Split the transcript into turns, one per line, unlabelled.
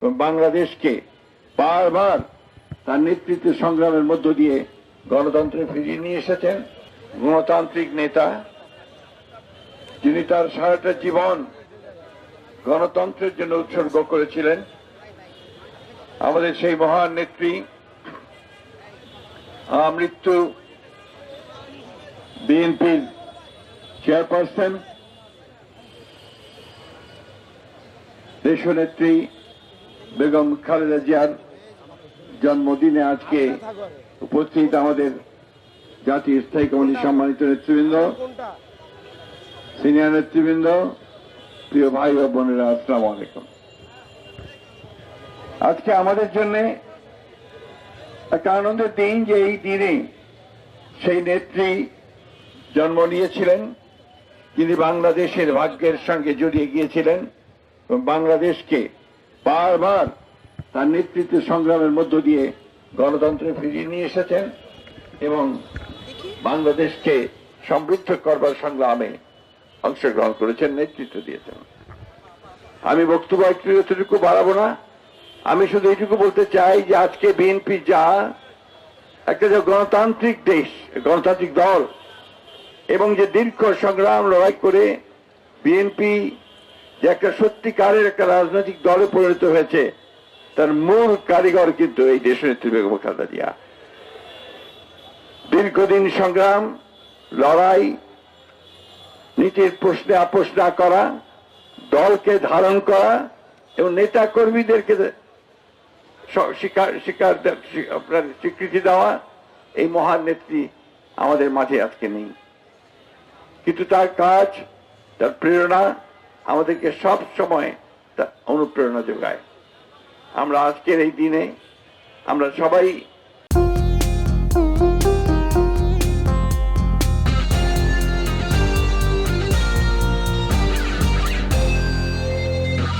বাংলাদেশকে বারবার তার নেতৃত্বের সংগ্রামের মধ্য দিয়ে গণতন্ত্রে ফিরিয়ে নিয়ে এসেছেন। গণতান্ত্রিক নেতা যিনি তার সারাটা জীবন গণতন্ত্রের জন্য উৎসর্গ করেছিলেন, আমাদের সেই মহান নেত্রী মৃত্যু বিএনপির চেয়ারপারসন দেশনেত্রী বেগম খালেদা জিয়ার জন্মদিনে আজকে উপস্থিত আমাদের জাতীয় স্থায়ী কমিটির সম্মানিত নেতৃবৃন্দ, সিনিয়র নেতৃবৃন্দ, প্রিয় ভাই ও বোনেরা, আসসালামু আলাইকুম। আজকে আমাদের জন্য একটা আনন্দের দিন যে এই দিনে সেই নেত্রী জন্ম নিয়েছিলেন, যিনি বাংলাদেশের ভাগ্যের সঙ্গে জড়িয়ে গিয়েছিলেন এবং বাংলাদেশকে বারবার তার নেতৃত্বের সংগ্রামের মধ্য দিয়ে গণতন্ত্রে ফিরিয়ে নিয়ে এসেছেন এবং বাংলাদেশকে সমৃদ্ধ করবার সংগ্রামে অংশগ্রহণ করেছেন, নেতৃত্ব দিয়েছেন। আমি বক্তব্য এতটুকু বাড়াবো না, আমি শুধু এইটুকু বলতে চাই যে আজকে বিএনপি যা একটা যে গণতান্ত্রিক দেশ, গণতান্ত্রিক দল, এবং যে দীর্ঘ সংগ্রাম লড়াই করে বিএনপি যে একটা সত্যিকারের একটা রাজনৈতিক দলে পরিণত হয়েছে, তার মূল কারিগর কিন্তু এই দেশনেত্রী বেগম খালেদা জিয়া। দীর্ঘদিন সংগ্রাম, লড়াই, নীতির প্রশ্নে আপোষ না করা, দলকে ধারণ করা এবং নেতা কর্মীদেরকে স্বীকৃতি দেওয়া, এই মহান নেত্রী আমাদের মাঝে আজকে নেই, কিন্তু তার কাজ, তার প্রেরণা আমাদেরকে সব সময় অনুপ্রেরণা যোগায়। আমরা আজকের এই দিনে আমরা সবাই